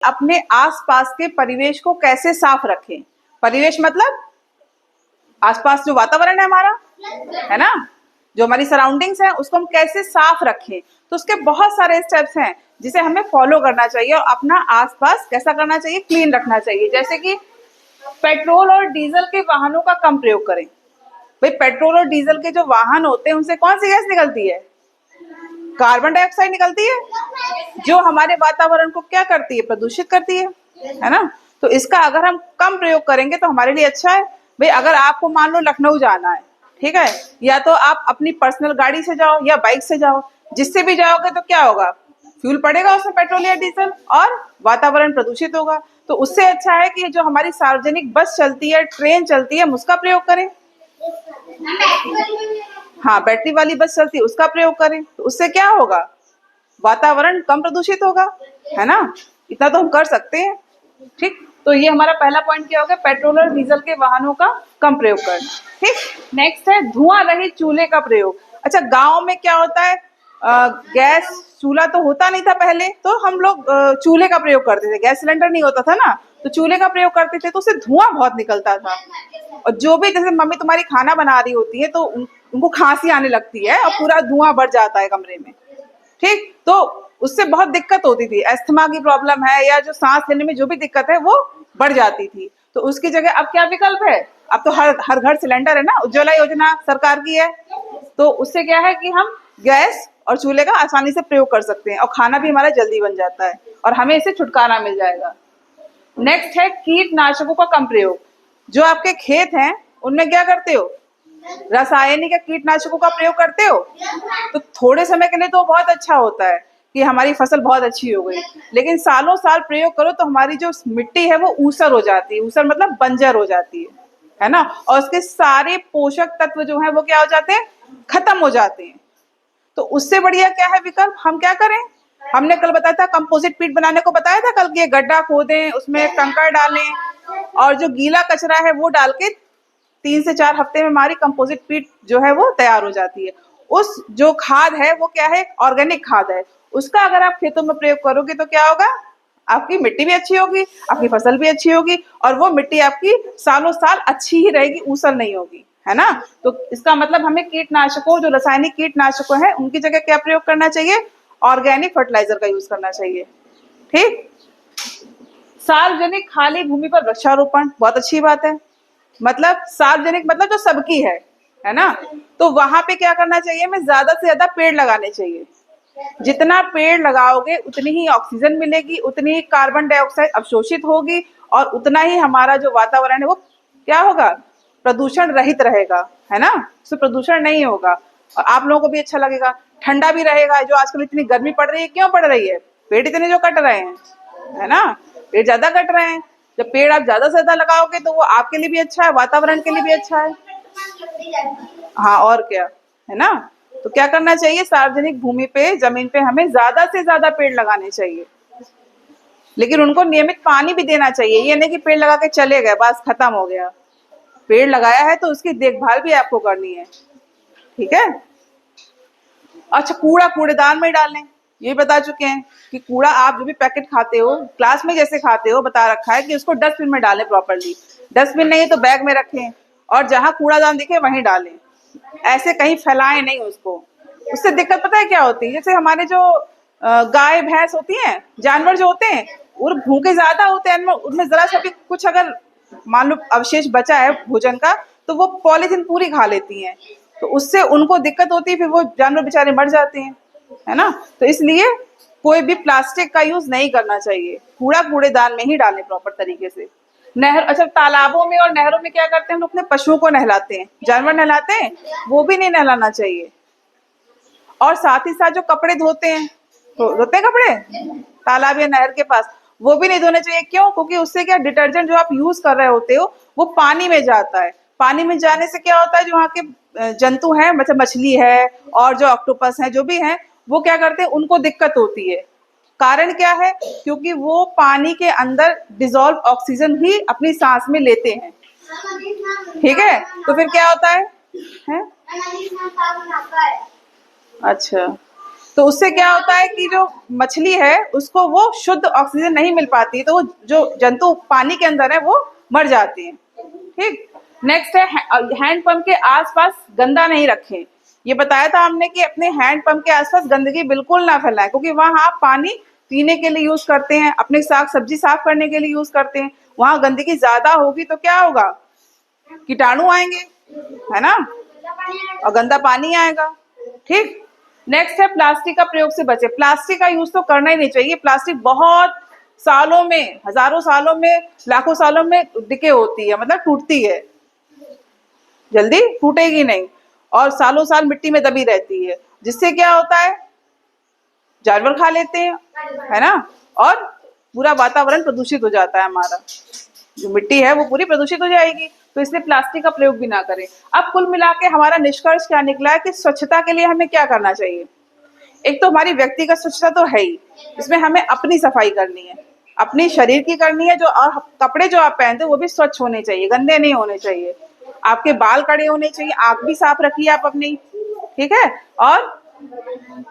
अपने आसपास के परिवेश को कैसे साफ रखें। परिवेश मतलब आसपास जो वातावरण है हमारा, है ना, जो हमारी सराउंडिंग्स है, उसको हम कैसे साफ रखें। तो उसके बहुत सारे स्टेप्स हैं जिसे हमें फॉलो करना चाहिए और अपना आसपास कैसा करना चाहिए, क्लीन रखना चाहिए। जैसे कि पेट्रोल और डीजल के वाहनों का कम प्रयोग करें। भाई पेट्रोल और डीजल के जो वाहन होते हैं उनसे कौन सी गैस निकलती है, कार्बन डाइऑक्साइड निकलती है, जो हमारे वातावरण को क्या करती है, प्रदूषित करती है ना। तो इसका अगर हम कम प्रयोग करेंगे तो हमारे लिए अच्छा है। भाई अगर आपको मान लो लखनऊ जाना है, ठीक है, या तो आप अपनी पर्सनल गाड़ी से जाओ या बाइक से जाओ, जिससे भी जाओगे तो क्या होगा, फ्यूल पड़ेगा उसमें पेट्रोल या डीजल और वातावरण प्रदूषित होगा। तो उससे अच्छा है कि जो हमारी सार्वजनिक बस चलती है, ट्रेन चलती है, हम उसका प्रयोग करें। हाँ, बैटरी वाली बस चलती है उसका प्रयोग करें। तो उससे क्या होगा, वातावरण कम प्रदूषित होगा, है ना। इतना तो हम कर सकते हैं। ठीक, तो ये हमारा पहला पॉइंट क्या होगा, पेट्रोल और डीजल के वाहनों का कम प्रयोग करना। ठीक, नेक्स्ट है धुआं रहित चूल्हे का प्रयोग। अच्छा, गांव में क्या होता है, गैस चूल्हा तो होता नहीं था पहले, तो हम लोग चूल्हे का प्रयोग करते थे, गैस सिलेंडर नहीं होता था ना, तो चूल्हे का प्रयोग करते थे, तो उससे धुआं बहुत निकलता था। और जो भी, जैसे मम्मी तुम्हारी खाना बना रही होती है तो उनको खांसी आने लगती है और पूरा धुआं बढ़ जाता है कमरे में। ठीक, तो उससे बहुत दिक्कत होती थी, अस्थमा की प्रॉब्लम है या जो सांस लेने में जो भी दिक्कत है वो बढ़ जाती थी। तो उसकी जगह अब क्या विकल्प है, अब तो हर घर सिलेंडर है ना, उज्ज्वला योजना सरकार की है। तो उससे क्या है कि हम गैस और चूल्हे का आसानी से प्रयोग कर सकते हैं और खाना भी हमारा जल्दी बन जाता है और हमें इससे छुटकारा मिल जाएगा। नेक्स्ट है कीटनाशकों का कम प्रयोग। जो आपके खेत हैं उनमें क्या करते हो, रासायनिक या कीटनाशकों का प्रयोग करते हो, तो थोड़े समय के लिए तो बहुत अच्छा होता है कि हमारी फसल बहुत अच्छी हो गई, लेकिन सालों साल प्रयोग करो तो हमारी जो मिट्टी है वो ऊसर हो जाती है, ऊसर मतलब बंजर हो जाती है ना, और उसके सारे पोषक तत्व जो है वो क्या हो जाते हैं, खत्म हो जाते हैं। तो उससे बढ़िया क्या है विकल्प, हम क्या करें, हमने कल बताया था कंपोजिट पीट बनाने को, बताया था कल कि गड्ढा खोदें, उसमें कंकड़ डालें और जो गीला कचरा है वो डाल के 3 से 4 हफ्ते में हमारी कंपोजिट पीट जो है वो तैयार हो जाती है। उस जो खाद है वो क्या है, ऑर्गेनिक खाद है, उसका अगर आप खेतों में प्रयोग करोगे तो क्या होगा, आपकी मिट्टी भी अच्छी होगी, आपकी फसल भी अच्छी होगी और वो मिट्टी आपकी सालों साल अच्छी ही रहेगी, ऊसर नहीं होगी, है ना। तो इसका मतलब हमें कीटनाशकों, जो रासायनिक कीटनाशकों है उनकी जगह क्या प्रयोग करना चाहिए, ऑर्गेनिक फर्टिलाइजर का यूज करना चाहिए। ठीक, सार्वजनिक खाली भूमि पर वृक्षारोपण, बहुत अच्छी बात है। मतलब सार्वजनिक मतलब जो सबकी है ना, तो वहां पे क्या करना चाहिए, हमें ज्यादा से ज्यादा पेड़ लगाने चाहिए। जितना पेड़ लगाओगे उतनी ही ऑक्सीजन मिलेगी, उतनी ही कार्बन डाइऑक्साइड अवशोषित होगी और उतना ही हमारा जो वातावरण है वो क्या होगा, प्रदूषण रहित रहेगा, है ना, उससे प्रदूषण नहीं होगा और आप लोगों को भी अच्छा लगेगा, ठंडा भी रहेगा। जो आजकल इतनी गर्मी पड़ रही है, क्यों पड़ रही है, पेड़ इतने जो कट रहे हैं, है ना, पेड़ ज्यादा कट रहे हैं। जब पेड़ आप ज्यादा से ज्यादा लगाओगे तो वो आपके लिए भी अच्छा है, वातावरण के लिए भी अच्छा है। हाँ, और क्या, है ना। तो क्या करना चाहिए, सार्वजनिक भूमि पे, जमीन पे हमें ज्यादा से ज्यादा पेड़ लगाने चाहिए, लेकिन उनको नियमित पानी भी देना चाहिए। ये नहीं कि पेड़ लगा के चले गए बस खत्म हो गया, पेड़ लगाया है तो उसकी देखभाल भी आपको करनी है। ठीक है। अच्छा, कूड़ा कूड़ेदान में डालें, ये बता चुके हैं कि कूड़ा आप जो भी पैकेट खाते हो, क्लास में जैसे खाते हो, बता रखा है कि उसको डस्टबिन में डालें प्रॉपर्ली। डस्टबिन नहीं है तो बैग में रखें और जहां कूड़ादान दिखे वहीं डालें, ऐसे कहीं फैलाएं नहीं उसको। उससे दिक्कत पता है क्या होती है, जैसे हमारे जो गाय भैंस होती हैं, जानवर जो होते हैं, वो भूखे ज्यादा होते हैं, उनमें जरा सा भी कुछ अगर मान लो अवशेष बचा है भोजन का तो वो पॉलीथीन पूरी खा लेती हैं, तो उससे उनको दिक्कत होती है, फिर वो जानवर बेचारे मर जाते हैं, है ना। तो इसलिए कोई भी प्लास्टिक का यूज नहीं करना चाहिए, कूड़ा कूड़ेदान में ही डालें प्रॉपर तरीके से। नहर, अच्छा, तालाबों में और नहरों में क्या करते हैं हम लोग, अपने पशुओं को नहलाते हैं, जानवर नहलाते हैं, वो भी नहीं नहलाना चाहिए। और साथ ही साथ जो कपड़े धोते हैं, तो धोते हैं कपड़े तालाब या नहर के पास, वो भी नहीं धोने चाहिए। क्यों, क्योंकि उससे क्या, डिटर्जेंट जो आप यूज कर रहे होते हो वो पानी में जाता है, पानी में जाने से क्या होता है, जो वहाँ के जंतु हैं, मतलब मछली है और जो ऑक्टोपस है, जो भी है, वो क्या करते हैं, उनको दिक्कत होती है। कारण क्या है, क्योंकि वो पानी के अंदर डिजोल्व ऑक्सीजन ही अपनी सांस में लेते हैं। ठीक है, तो फिर क्या होता है? अच्छा, तो उससे क्या होता है कि जो मछली है उसको वो शुद्ध ऑक्सीजन नहीं मिल पाती, तो वो जो जंतु पानी के अंदर है वो मर जाती हैं। ठीक। नेक्स्ट है हैंड पंप के आसपास गंदा नहीं रखें। ये बताया था हमने कि अपने हैंड पंप के आसपास गंदगी बिल्कुल ना फैलाएं, क्योंकि वहां आप पानी पीने के लिए यूज करते हैं, अपने साग सब्जी साफ करने के लिए यूज करते हैं। वहां गंदगी ज्यादा होगी तो क्या होगा, कीटाणु आएंगे, है ना, और गंदा पानी आएगा। ठीक। नेक्स्ट है प्लास्टिक का प्रयोग से बचे। प्लास्टिक का यूज तो करना ही नहीं चाहिए। प्लास्टिक बहुत सालों में, हजारों सालों में, लाखों सालों में डिके होती है, मतलब टूटती है, जल्दी टूटेगी नहीं, और सालों साल मिट्टी में दबी रहती है, जिससे क्या होता है, जानवर खा लेते हैं, है ना, और पूरा वातावरण प्रदूषित हो जाता है। हमारा जो मिट्टी है वो पूरी प्रदूषित हो जाएगी। तो इसलिए प्लास्टिक का प्रयोग भी ना करें। अब कुल मिला के हमारा निष्कर्ष क्या निकला है कि स्वच्छता के लिए हमें क्या करना चाहिए। एक तो हमारी व्यक्तिगत स्वच्छता तो है ही, इसमें हमें अपनी सफाई करनी है, अपनी शरीर की करनी है, जो और कपड़े जो आप पहनते हो वो भी स्वच्छ होने चाहिए, गंदे नहीं होने चाहिए। आपके बाल कड़े होने चाहिए, आंख भी साफ रखिए आप अपनी, ठीक है, और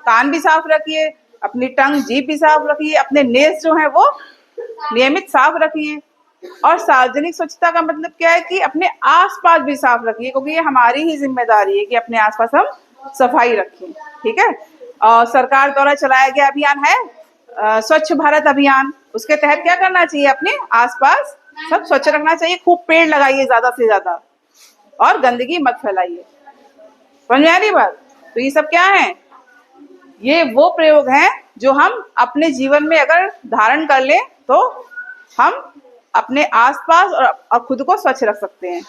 कान भी साफ रखिए, अपनी टंग जीभ भी साफ रखिए, अपने नेल्स जो है वो नियमित साफ रखिए। और सार्वजनिक स्वच्छता का मतलब क्या है कि अपने आसपास भी साफ रखिए, क्योंकि ये हमारी ही जिम्मेदारी है कि अपने आसपास हम सफाई रखें। ठीक है। और सरकार द्वारा चलाया गया अभियान है स्वच्छ भारत अभियान। उसके तहत क्या करना चाहिए, अपने आसपास सब स्वच्छ रखना चाहिए, खूब पेड़ लगाइए ज्यादा से ज्यादा, और गंदगी मत फैलाइए। समझ में आ रही बात। तो ये सब क्या है, ये वो प्रयोग हैं जो हम अपने जीवन में अगर धारण कर लें तो हम अपने आसपास और खुद को स्वच्छ रख सकते हैं।